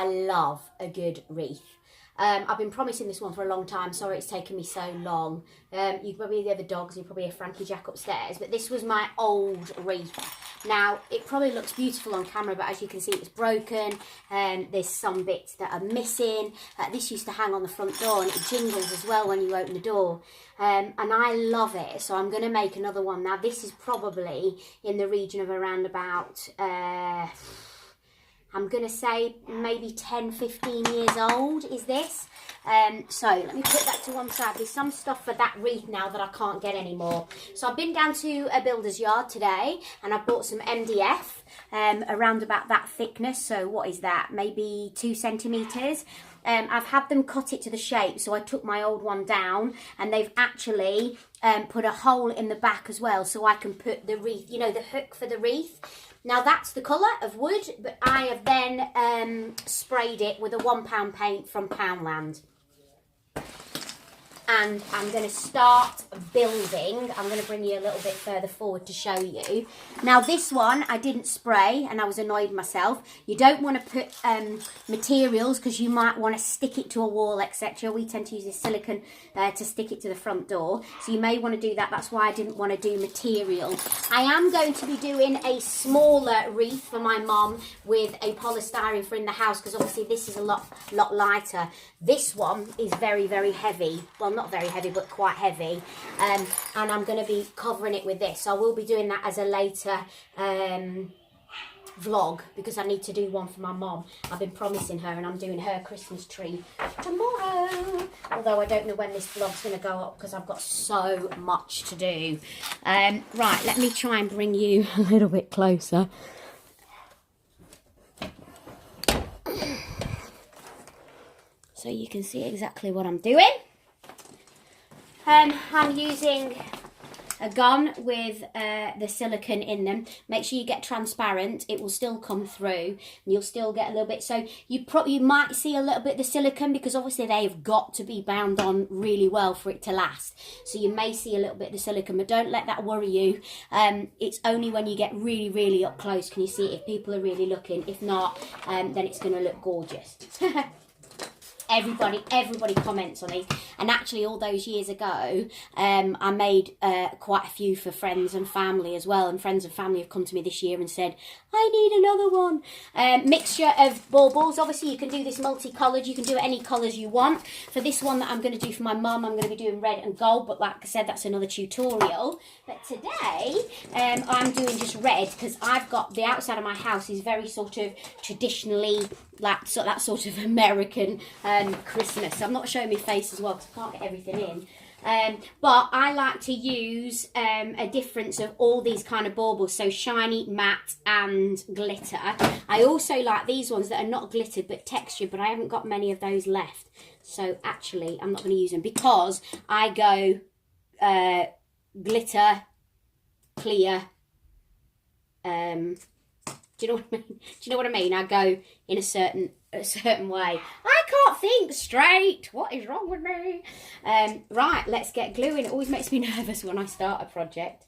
I love a good wreath. I've been promising this one for a long time. Sorry it's taken me so long. You can probably hear the dogs, you probably hear Frankie Jack upstairs, but this was my old wreath. Now, it probably looks beautiful on camera, but as you can see, it's broken. There's some bits that are missing. This used to hang on the front door, and it jingles as well when you open the door. And I love it, so I'm going to make another one. Now, this is probably in the region of around about... I'm going to say maybe 10, 15 years old is this. So let me put that to one side. There's some stuff for that wreath now that I can't get anymore. So I've been down to a builder's yard today and I bought some MDF around about that thickness. So what is that? Maybe 2 centimetres. I've had them cut it to the shape, so I took my old one down and they've actually put a hole in the back as well so I can put the wreath, you know, the hook for the wreath. Now that's the colour of wood, but I have then sprayed it with a £1 paint from Poundland. And I'm going to start building. I'm going to bring you a little bit further forward to show you. Now this one I didn't spray and I was annoyed myself. You don't want to put materials because you might want to stick it to a wall, etc. We tend to use this silicone to stick it to the front door. So you may want to do that. That's why I didn't want to do material. I am going to be doing a smaller wreath for my mum with a polystyrene for in the house because obviously this is a lot lighter. This one is very, very heavy. Well, not very heavy, but quite heavy. And I'm going to be covering it with this. So I will be doing that as a later vlog because I need to do one for my mum. I've been promising her and I'm doing her Christmas tree tomorrow. Although I don't know when this vlog's going to go up because I've got so much to do. Right, let me try and bring you a little bit closer. So you can see exactly what I'm doing. I'm using a gun with the silicone in them. Make sure you get transparent. It will still come through and you'll still get a little bit. So you might see a little bit of the silicone because obviously they've got to be bound on really well for it to last. So you may see a little bit of the silicone, but don't let that worry you. It's only when you get really, really up close can you see it if people are really looking. If not, then it's going to look gorgeous. Everybody comments on these, and actually all those years ago I made quite a few for friends and family as well, and friends and family have come to me this year and said I need another one. Mixture of baubles. Obviously you can do this multicoloured, you can do it any colours you want. For this one that I'm going to do for my mum, I'm going to be doing red and gold, but like I said, that's another tutorial. But today I'm doing just red because I've got the outside of my house is very sort of traditionally like that sort of American Christmas. I'm not showing my face as well because I can't get everything in. But I like to use a difference of all these kind of baubles, so shiny, matte and glitter. I also like these ones that are not glittered but textured, but I haven't got many of those left. So actually I'm not going to use them because I go glitter, clear, do you know what I mean? Do you know what I mean? I go in a certain way. I can't think straight. What is wrong with me? Right, let's get gluing. It always makes me nervous when I start a project.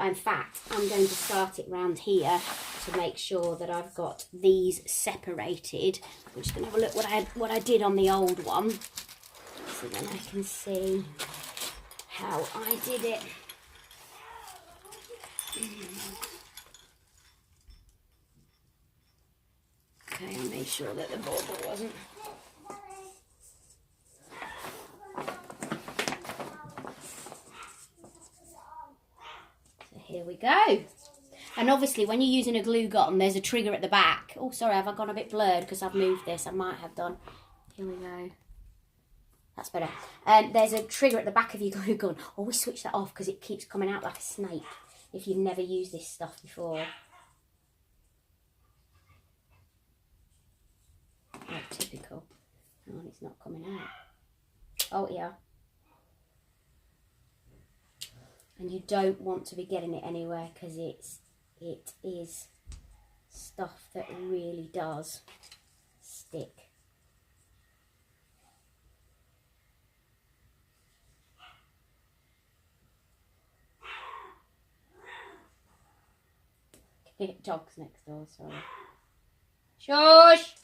In fact, I'm going to start it round here to make sure that I've got these separated. I'm just going to have a look what I did on the old one, so then I can see how I did it. Okay, I made sure that the bauble wasn't. So here we go. And obviously when you're using a glue gun, there's a trigger at the back. Oh, sorry, have I gone a bit blurred because I've moved this? I might have done. Here we go. That's better. There's a trigger at the back of your glue gun. Always switch that off because it keeps coming out like a snake if you've never used this stuff before. Oh, typical. Oh, it's not coming out. Oh, yeah. And you don't want to be getting it anywhere because it is stuff that really does stick. Dogs next door, sorry. Shush!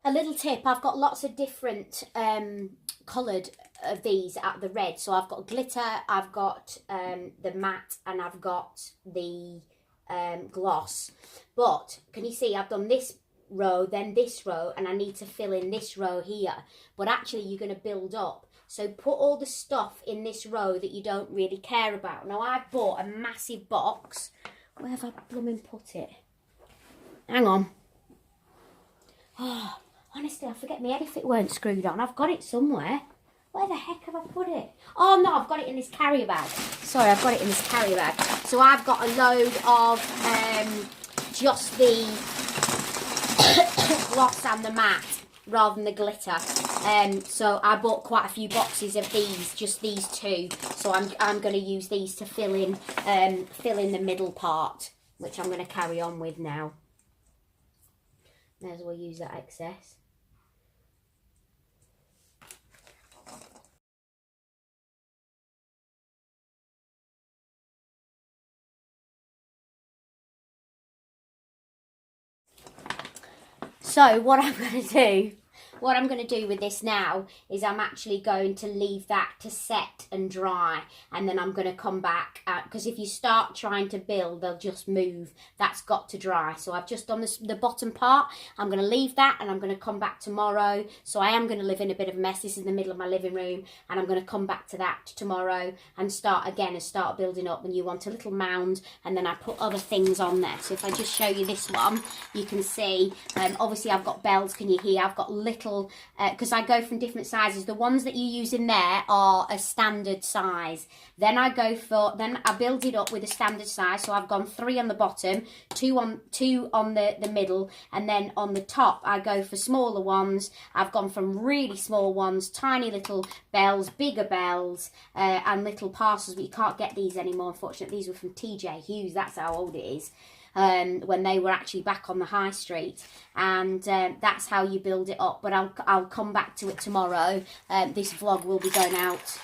A little tip, I've got lots of different coloured of these at the red. So I've got glitter, I've got the matte, and I've got the gloss. But can you see I've done this row, then this row, and I need to fill in this row here. But actually you're going to build up. So put all the stuff in this row that you don't really care about. Now I've bought a massive box. Where have I blooming put it? Hang on. Oh, honestly, I forget my head if it weren't screwed on. I've got it somewhere. Where the heck have I put it? Oh no, I've got it in this carrier bag. Sorry, I've got it in this carrier bag. So I've got a load of just the gloss and the matte rather than the glitter. So I bought quite a few boxes of these, just these two. So I'm going to use these to fill in the middle part, which I'm going to carry on with now. May as well use that excess. So what I'm going to do with this now is I'm actually going to leave that to set and dry, and then I'm going to come back because if you start trying to build, they'll just move. That's got to dry. So I've just done the bottom part. I'm going to leave that, and I'm going to come back tomorrow. So I am going to live in a bit of a mess. This is the middle of my living room, and I'm going to come back to that tomorrow and start again and start building up. And you want a little mound, and then I put other things on there. So if I just show you this one, you can see obviously I've got bells. Can you hear? I've got little because I go from different sizes. The ones that you use in there are a standard size. Then I build it up with a standard size. So I've gone 3 on the bottom, two on the middle, and then on the top I go for smaller ones. I've gone from really small ones, tiny little bells, bigger bells, and little parcels, but you can't get these anymore, unfortunately. These were from TJ Hughes, that's how old it is. When they were actually back on the high street, and that's how you build it up. But I'll come back to it tomorrow. This vlog will be going out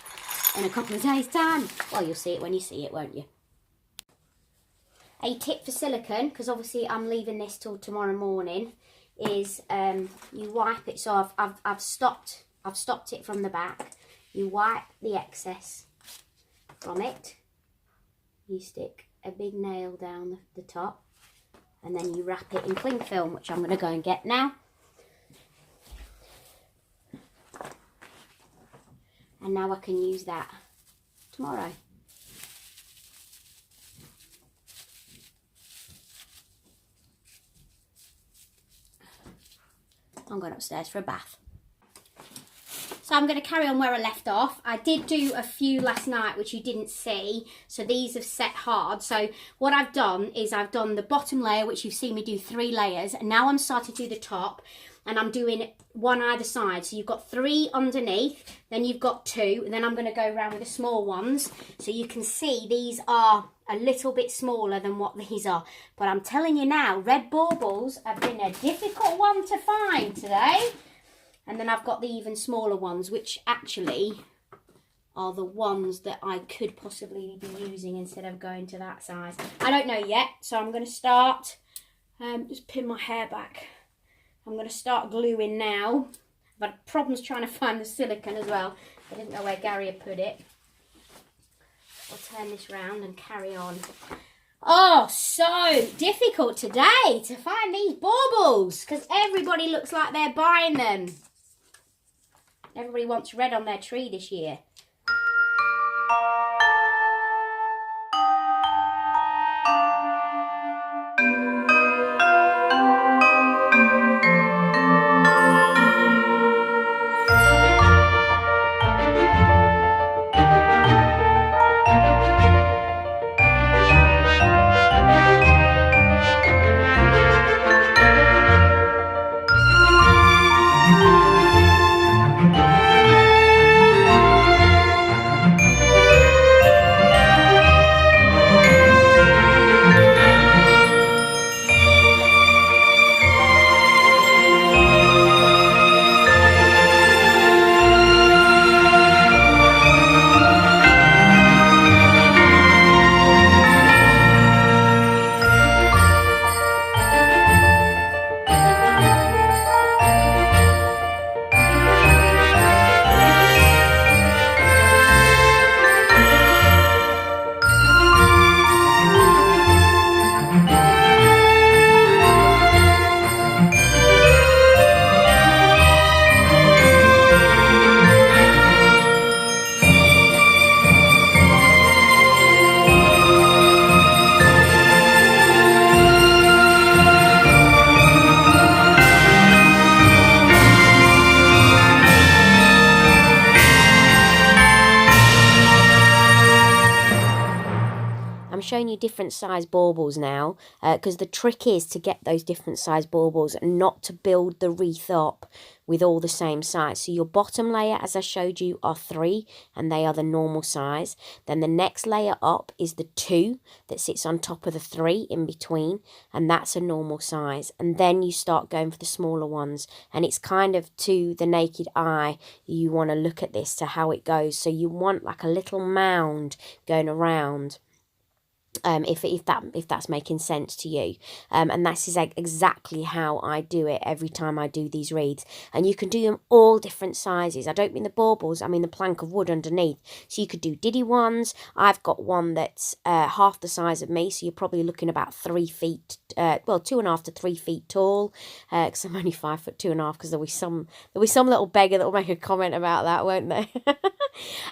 in a couple of days' time. Well, you'll see it when you see it, won't you? A tip for silicone, because obviously I'm leaving this till tomorrow morning, is you wipe it. So I've stopped it from the back. You wipe the excess from it. You stick a big nail down the top, and then you wrap it in cling film, which I'm going to go and get now. And now I can use that tomorrow. I'm going upstairs for a bath. So I'm going to carry on where I left off. I did do a few last night, which you didn't see. So these have set hard. So what I've done is I've done the bottom layer, which you've seen me do 3 layers. And now I'm starting to do the top. And I'm doing 1 either side. So you've got 3 underneath. Then you've got 2. And then I'm going to go around with the small ones. So you can see these are a little bit smaller than what these are. But I'm telling you now, red baubles have been a difficult one to find today. And then I've got the even smaller ones, which actually are the ones that I could possibly be using instead of going to that size. I don't know yet, so I'm going to start, just pin my hair back. I'm going to start gluing now. I've had problems trying to find the silicone as well. I didn't know where Gary had put it. I'll turn this round and carry on. Oh, so difficult today to find these baubles because everybody looks like they're buying them. Everybody wants red on their tree this year. showing you different size baubles now, because the trick is to get those different size baubles and not to build the wreath up with all the same size. So your bottom layer, as I showed you, are 3, and they are the normal size. Then the next layer up is the 2 that sits on top of the 3 in between, and that's a normal size. And then you start going for the smaller ones, and it's kind of, to the naked eye, you want to look at this to how it goes. So you want like a little mound going around, if that's making sense to you. And that's exactly how I do it every time I do these wreaths. And you can do them all different sizes. I don't mean the baubles, I mean the plank of wood underneath. So you could do diddy ones. I've got one that's half the size of me, so you're probably looking about 3 feet, well, 2.5 to 3 feet tall, because I'm only 5'2.5", because there'll be some little beggar that will make a comment about that, won't there?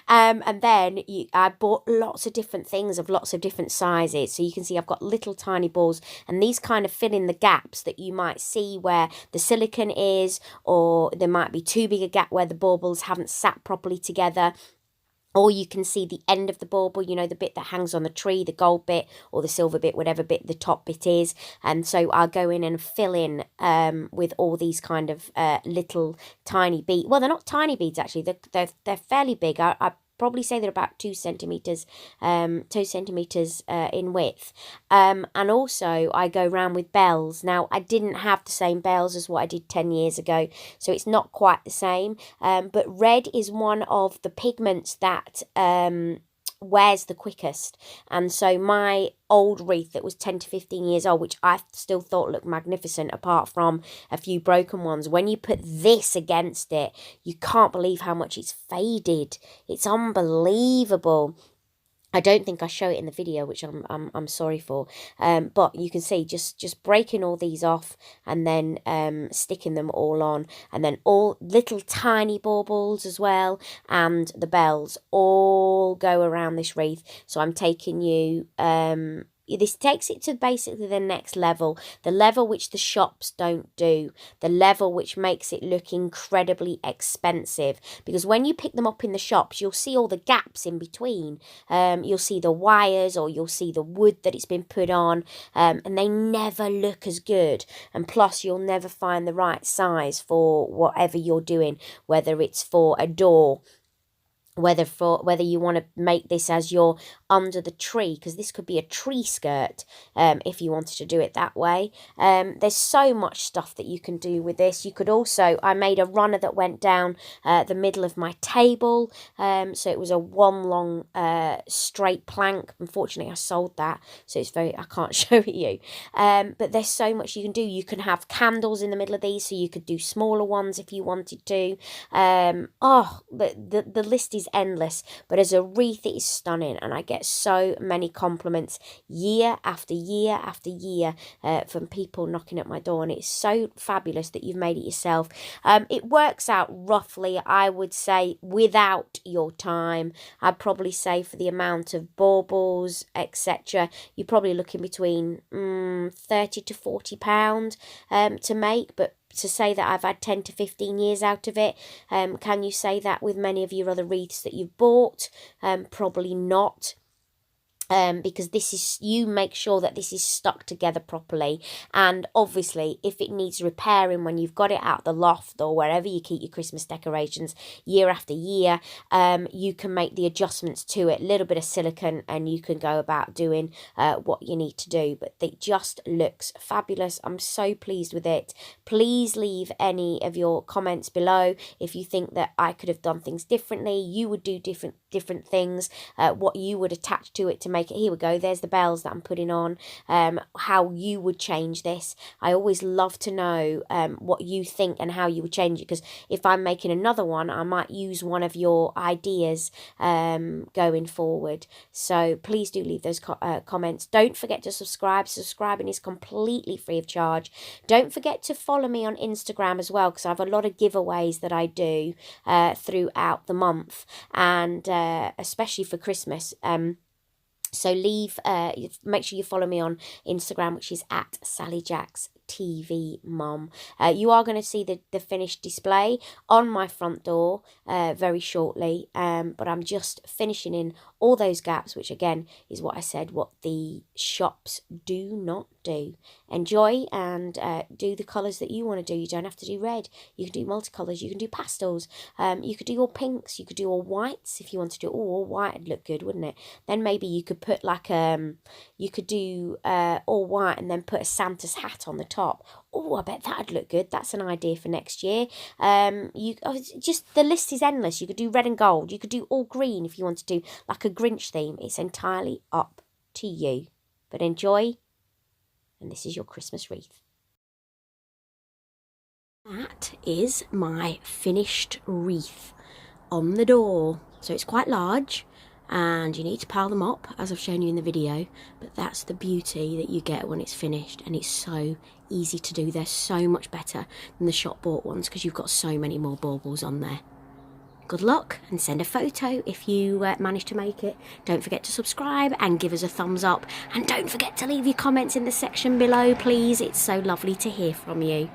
And then I bought lots of different things of lots of different sizes. So you can see I've got little tiny balls, and these kind of fill in the gaps that you might see where the silicone is, or there might be too big a gap where the baubles haven't sat properly together. Or you can see the end of the bauble, you know, the bit that hangs on the tree, the gold bit or the silver bit, whatever bit the top bit is. And so I'll go in and fill in with all these kind of little tiny beads. Well, they're not tiny beads, actually. They're fairly big. I probably say they're about 2 centimetres, in width. And also I go around with bells. Now, I didn't have the same bells as what I did 10 years ago, so it's not quite the same. But red is one of the pigments that wears the quickest, and so my old wreath that was 10 to 15 years old, which I still thought looked magnificent apart from a few broken ones, when you put this against it, you can't believe how much it's faded. It's unbelievable. I don't think I show it in the video, which I'm sorry for. But you can see just breaking all these off and then sticking them all on, and then all little tiny baubles as well, and the bells all go around this wreath. So I'm taking you this takes it to basically the next level, the level which the shops don't do, the level which makes it look incredibly expensive, because when you pick them up in the shops, you'll see all the gaps in between. You'll see the wires, or you'll see the wood that it's been put on, and they never look as good. And plus, you'll never find the right size for whatever you're doing, whether it's for a door, whether you want to make this as you're under the tree, because this could be a tree skirt, if you wanted to do it that way. There's so much stuff that you can do with this. You could also, I made a runner that went down the middle of my table, so it was a one long straight plank. Unfortunately, I sold that, so I can't show it you. But there's so much you can do. You can have candles in the middle of these, so you could do smaller ones if you wanted to. The list is endless, but as a wreath, it is stunning, and I get so many compliments year after year after year from people knocking at my door, and it's so fabulous that you've made it yourself. It works out roughly, I would say, without your time, I'd probably say for the amount of baubles, etc., you're probably looking between 30 to 40 pound to make. But to say that I've had 10 to 15 years out of it, can you say that with many of your other wreaths that you've bought? Probably not. Because you make sure that this is stuck together properly, and obviously if it needs repairing when you've got it out the loft or wherever you keep your Christmas decorations year after year, you can make the adjustments to it, a little bit of silicone, and you can go about doing what you need to do. But it just looks fabulous. I'm so pleased with it. Please leave any of your comments below if you think that I could have done things differently, you would do different things, what you would attach to it to make it. Here we go, there's the bells that I'm putting on, how you would change this. I always love to know what you think and how you would change it, because if I'm making another one, I might use one of your ideas going forward. So please do leave those comments. Don't forget to subscribe. Subscribing is completely free of charge. Don't forget to follow me on Instagram as well, because I have a lot of giveaways that I do throughout the month, and especially for Christmas. So make sure you follow me on Instagram, which is @SallyJacksKitchen. TV mom. You are going to see the finished display on my front door very shortly, but I'm just finishing in all those gaps, which again is what I said, what the shops do not do. Enjoy and do the colours that you want to do. You don't have to do red. You can do multicolours. You can do pastels. You could do all pinks. You could do all whites if you want to do all white. Would look good, wouldn't it? Then maybe you could put like you could do all white and then put a Santa's hat on the top. Oh, I bet that'd look good. That's an idea for next year. Just the list is endless. You could do red and gold. You could do all green if you want to do like a Grinch theme. It's entirely up to you. But enjoy. And this is your Christmas wreath. That is my finished wreath on the door. So it's quite large and you need to pile them up as I've shown you in the video, but that's the beauty that you get when it's finished, and it's so easy to do. They're so much better than the shop bought ones because you've got so many more baubles on there. Good luck, and send a photo if you manage to make it. Don't forget to subscribe and give us a thumbs up, and don't forget to leave your comments in the section below, please. It's so lovely to hear from you.